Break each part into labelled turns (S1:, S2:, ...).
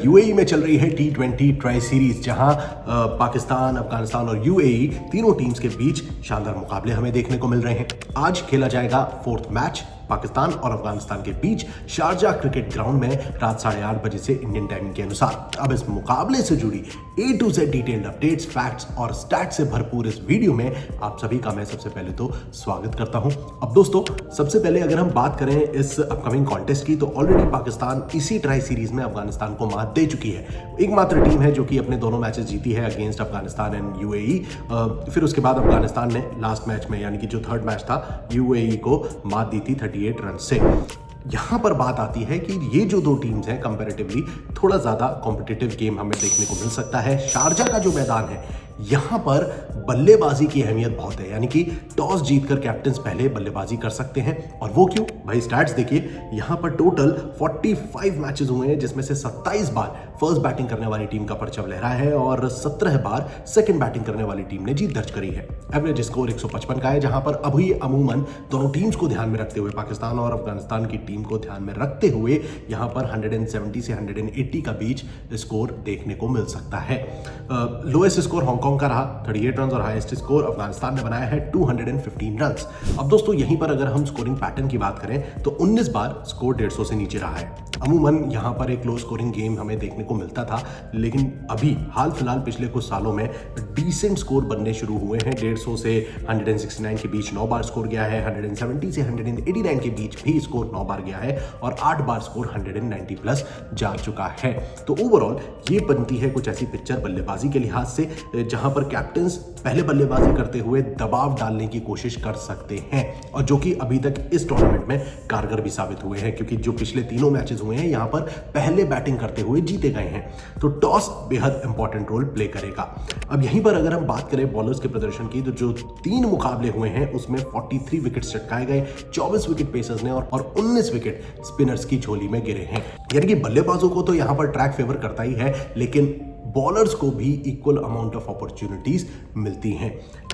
S1: UAE में चल रही है T20 ट्राई सीरीज, जहां पाकिस्तान, अफगानिस्तान और यूएई तीनों टीम्स के बीच शानदार मुकाबले हमें देखने को मिल रहे हैं। आज खेला जाएगा फोर्थ मैच पाकिस्तान और अफगानिस्तान के बीच शारजाह क्रिकेट ग्राउंड में रात 8:30 बजे से इंडियन टाइम के अनुसार। अब इस मुकाबले से जुड़ी A to Z detailed updates, facts और स्टैट्स से भरपूर इस वीडियो में आप सभी का मैं सबसे पहले तो स्वागत करता हूं। अब दोस्तों, सबसे पहले अगर हम बात करें इस अपकमिंग कॉन्टेस्ट की, तो ऑलरेडी पाकिस्तान इसी ट्राई सीरीज में अफगानिस्तान को मात दे चुकी है। एकमात्र टीम है जो कि अपने दोनों मैचेस जीती है अगेंस्ट अफगानिस्तान एंड यूएई। फिर उसके बाद अफगानिस्तान ने लास्ट मैच में, यानी कि जो थर्ड मैच था, यूएई को मात दी थी 38 रन से। यहां पर बात आती है कि ये जो दो टीम्स हैं, कंपैरेटिवली थोड़ा ज्यादा कॉम्पिटिटिव गेम हमें देखने को मिल सकता है। शारजाह का जो मैदान है, यहां पर बल्लेबाजी की अहमियत बहुत है, यानी कि टॉस जीतकर कैप्टन्स पहले बल्लेबाजी कर सकते हैं। और वो क्यों भाई, स्टैट्स देखिए, यहां पर टोटल 45 मैचेस हुए हैं, जिसमें से 27 बार फर्स्ट बैटिंग करने वाली टीम का परचम लहरा है और 17 बार सेकंड बैटिंग करने वाली टीम ने जीत दर्ज करी है। एवरेज स्कोर 155 का है, जहां पर अभी अमूमन दोनों टीम्स को ध्यान में रखते हुए, पाकिस्तान और अफगानिस्तान की टीम को ध्यान में रखते हुए, यहां पर 170 से 180 का बीच स्कोर देखने को मिल सकता है। लोएस्ट स्कोर हांगकांग का रहा 38 रन और हाईएस्ट स्कोर अफगानिस्तान ने बनाया है 215 रन। अब दोस्तों, यहीं पर अगर हम स्कोरिंग पैटर्न की बात करें तो 19 बार स्कोर 150 से नीचे रहा है। अमूमन यहां पर एक लो स्कोरिंग गेम हमें देखने को मिलता था, लेकिन अभी हाल फिलहाल पिछले कुछ सालों में डिसेंट स्कोर बनने शुरू हुए हैं। 150 से 169 के बीच 9 बार स्कोर गया है, 170 से 189 के बीच भी स्कोर 9 बार गया है और 8 बार स्कोर 190 प्लस जा चुका है। तो ओवरऑल ये बनती है कुछ ऐसी पिक्चर बल्लेबाजी के लिहाज से, जहां पर कैप्टन्स पहले बल्लेबाजी करते हुए दबाव डालने की कोशिश कर सकते हैं, और जो कि अभी तक इस टूर्नामेंट में कारगर भी साबित हुए हैं, क्योंकि जो पिछले तीनों मैचेस हुए हैं, यहां पर पहले बैटिंग करते हुए जीते गए हैं। तो टॉस बेहद इंपॉर्टेंट रोल प्ले करेगा। अब यहीं पर अगर हम बात करें बॉलर्स के प्रदर्शन की, तो जो 3 मुकाबले हुए हैं उसमें 43 विकेट चटकाए गए, 24 विकेट पेसर्स ने और 19 विकेट स्पिनर्स की झोली में गिरे हैं। यानी कि बल्लेबाजों को तो यहां पर ट्रैक फेवर करता ही है, लेकिन बॉलर्स को भी इक्वल अमाउंट ऑफ अपॉर्चुनिटीज मिलती हैं।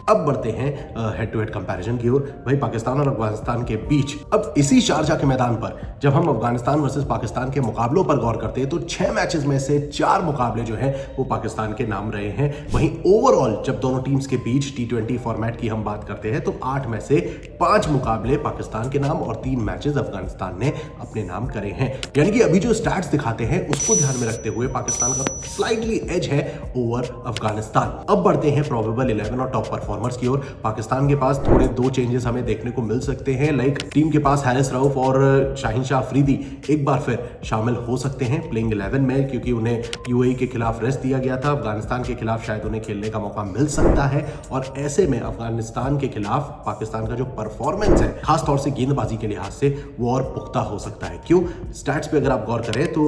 S1: अब बढ़ते हैं हेड टू हेड कंपैरिजन की ओर। भाई, पाकिस्तान और अफगानिस्तान के बीच अब इसी शारजाह के मैदान पर जब हम अफगानिस्तान वर्सेस पाकिस्तान के मुकाबलों पर गौर करते हैं, तो 6 मैचेस में से 4 मुकाबले जो हैं वो पाकिस्तान के नाम रहे हैं। वहीं ओवरऑल जब दोनों टीम्स के बीच T20 फॉर्मेट की हम बात करते हैं, तो 8 में से 5 मुकाबले पाकिस्तान के नाम और 3 मैचेस अफगानिस्तान ने अपने नाम करे हैं। यानी कि अभी जो स्टैट्स दिखाते हैं उसको ध्यान में रखते हुए पाकिस्तान का स्लाइटली एज है ओवर अफगानिस्तान। अब बढ़ते हैं प्रोबेबल 11 और टॉप परफॉर्मर्स की ओर। पाकिस्तान के पास थोड़े 2 चेंजेस हमें देखने को मिल सकते हैं, लाइक टीम के पास हारिस रऊफ और शाहीन शाह अफरीदी एक बार फिर शामिल हो सकते हैं प्लेइंग 11 में, क्योंकि उन्हें यूएई के खिलाफ रेस्ट दिया गया था। अफगानिस्तान के खिलाफ शायद उन्हें खेलने का मौका मिल सकता है, और ऐसे में अफगानिस्तान के खिलाफ पाकिस्तान का जो परफॉर्मेंस है, खासतौर से गेंदबाजी के लिहाज से, वो और पुख्ता हो सकता है। क्यों? स्टैट्स पे अगर आप गौर करें तो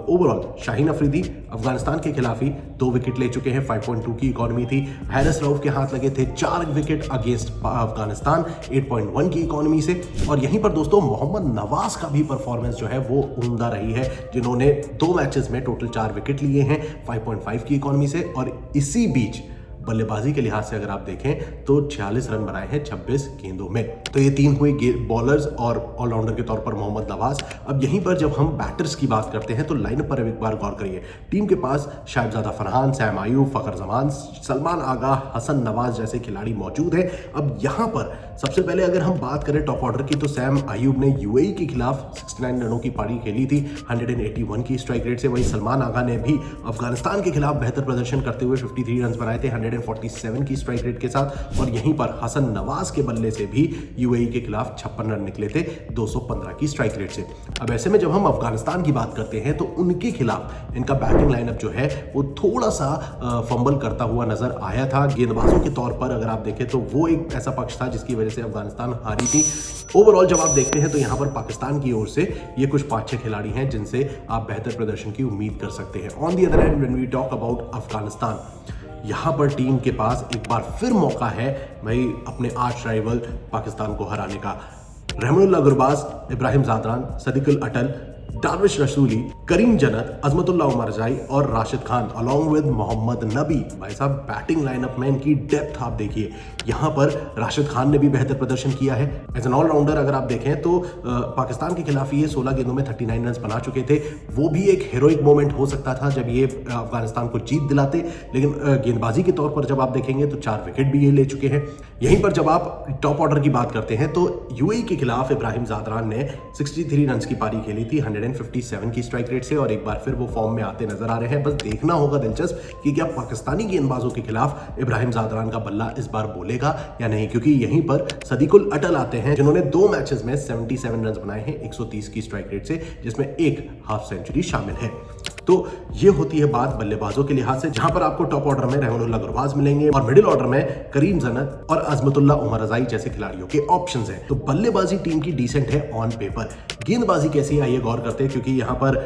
S1: ओवरऑल शाहीन अफरीदी अफगानिस्तान के खिलाफ ही 2 विकेट ले चुके हैं, 5.2 की इकोनॉमी थी। हारिस रऊफ के हाथ लगे थे 4 विकेट अगेंस्ट अफगानिस्तान 8.1 की इकोनॉमी से। और यहीं पर दोस्तों मोहम्मद नवाज का भी परफॉर्मेंस जो है वो उम्दा रही है, जिन्होंने 2 मैचेस में टोटल 4 विकेट लिए हैं 5.5 की इकोनॉमी से। और इसी बीच बल्लेबाजी के लिहाज से अगर आप देखें तो 46 रन बनाए हैं 26 गेंदों में। तो ये 3 हुए बॉलर्स और ऑलराउंडर के तौर पर मोहम्मद नवाज। अब यहीं पर जब हम बैटर्स की बात करते हैं तो लाइनअप पर एक बार गौर करिए। टीम के पास शाहिबजादा फरहान, सैम आयूब, फखर जमान, सलमान आगा, हसन नवाज जैसे खिलाड़ी मौजूद हैं। अब यहां पर सबसे पहले अगर हम बात करें टॉप ऑर्डर की, तो सैम आयूब ने यूएई के खिलाफ 69 रनों की पारी खेली थी 181 की स्ट्राइक रेट से। वहीं सलमान आगा ने भी अफगानिस्तान के खिलाफ बेहतर प्रदर्शन करते हुए 53 रन बनाए थे 147 की स्ट्राइक रेट के साथ। और यहीं पर हसन नवाज के बल्ले से भी यूएई के खिलाफ 56 रन निकले थे 215 की स्ट्राइक रेट से। अब ऐसे में जब हम अफगानिस्तान की बात करते हैं तो उनके खिलाफ इनका बैटिंग लाइनअप जो है वो थोड़ा सा फंबल करता हुआ नजर आया था। गेंदबाजों के तौर पर अगर आप देखें तो वो एक ऐसा पक्ष था जिसकी वजह से अफगानिस्तान हारी थी। ओवरऑल जब आप देखते हैं तो यहां पर पाकिस्तान की ओर से ये कुछ 5-6 खिलाड़ी हैं जिनसे आप बेहतर प्रदर्शन की उम्मीद कर सकते हैं। On the other hand, when we talk about Afghanistan, यहां पर टीम के पास एक बार फिर मौका है भाई अपने आर्च राइवल पाकिस्तान को हराने का। रहमानुल्लाह गुरबाज, इब्राहिम जादरान, सदीकुल अटल, डार्विश रसूली, करीम जन्नत, अजमतुल्ला उमर जाई और राशिद खान अलॉन्ग विद मोहम्मद नबी। भाई साहब बैटिंग लाइनअप में इनकी डेप्थ आप देखिए। यहाँ पर राशिद खान ने भी बेहतर प्रदर्शन किया है एज एन ऑलराउंडर। अगर आप देखें तो पाकिस्तान के खिलाफ ये 16 गेंदों में 39 रन बना चुके थे। वो भी एक हीरोइक मोमेंट हो सकता था जब ये अफगानिस्तान को जीत दिलाते, लेकिन गेंदबाजी के तौर पर जब आप देखेंगे तो 4 विकेट भी ये ले चुके हैं। यहीं पर जब आप टॉप ऑर्डर की बात करते हैं तो यूएई के खिलाफ इब्राहिम ज़ादरान ने 63 रन की पारी खेली थी 157 की स्ट्राइक रेट से, और एक बार फिर वो फॉर्म में आते नजर आ रहे हैं। बस देखना होगा दिलचस्प कि क्या पाकिस्तानी गेंदबाजों के खिलाफ इब्राहिम ज़ादरान का बल्ला इस बार बोलेगा या नहीं, क्योंकि यहीं पर सदीकुल अटल आते हैं जिन्होंने 2 मैचेस में 77 रन बनाए हैं 130 की स्ट्राइक रेट से, जिसमें एक हाफ सेंचुरी शामिल है। तो ये होती है बात बल्लेबाजों के लिहाज से, जहां पर आपको टॉप ऑर्डर में रहमानुल्लाह गुरबाज मिलेंगे और मिडिल ऑर्डर में करीम जन्नत और अजमतुल्ला उमर रज़ाई जैसे खिलाड़ियों के ऑप्शंस हैं। तो बल्लेबाजी टीम की डिसेंट है ऑन पेपर। गेंदबाजी कैसी है आइए गौर करते हैं, क्योंकि यहाँ पर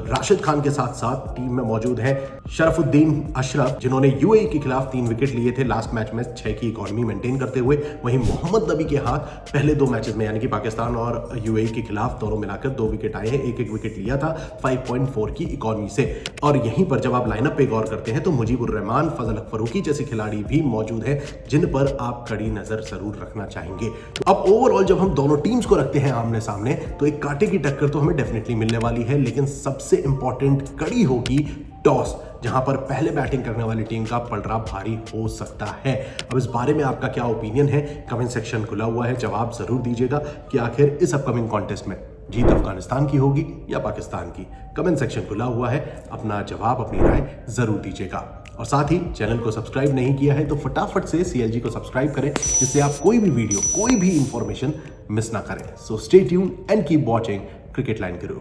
S1: राशिद खान के साथ साथ टीम में मौजूद है शरफुद्दीन अशरफ, जिन्होंने यूएई के खिलाफ 3 विकेट लिए थे लास्ट मैच में 6 की इकॉनमी मेंटेन करते हुए। वहीं मोहम्मद नबी के हाथ पहले 2 मैचेस में यानी कि पाकिस्तान और यूएई के खिलाफ दोनों मिलाकर 2 विकेट आए हैं, एक विकेट लिया था 5.4 की इकॉनमी से। और यहीं पर जब आप लाइनअप पे गौर करते हैं तो मुजीबुर रहमान, फजल फरूकी जैसे खिलाड़ी भी मौजूद हैं जिन पर आप कड़ी नजर जरूर रखना चाहेंगे। तो अब ओवरऑल जब हम दोनों टीम्स को रखते हैं आमने सामने तो एक कांटे की टक्कर तो हमें डेफिनेटली मिलने वाली है, लेकिन सबसे इंपॉर्टेंट कड़ी होगी टॉस, जहां पर पहले बैटिंग करने वाली टीम का पलड़ा भारी हो सकता है। अब इस बारे में आपका क्या ओपिनियन है, कमेंट सेक्शन खुला हुआ है, जवाब जरूर दीजिएगा कि आखिर इस अपकमिंग कॉन्टेस्ट में जीत अफगानिस्तान की होगी या पाकिस्तान की। कमेंट सेक्शन खुला हुआ है, अपना जवाब अपनी राय जरूर दीजिएगा। और साथ ही चैनल को सब्सक्राइब नहीं किया है तो फटाफट से CLG को सब्सक्राइब करें, जिससे आप कोई भी वीडियो कोई भी इंफॉर्मेशन मिस ना करें। So stay tuned and keep watching cricket line crew.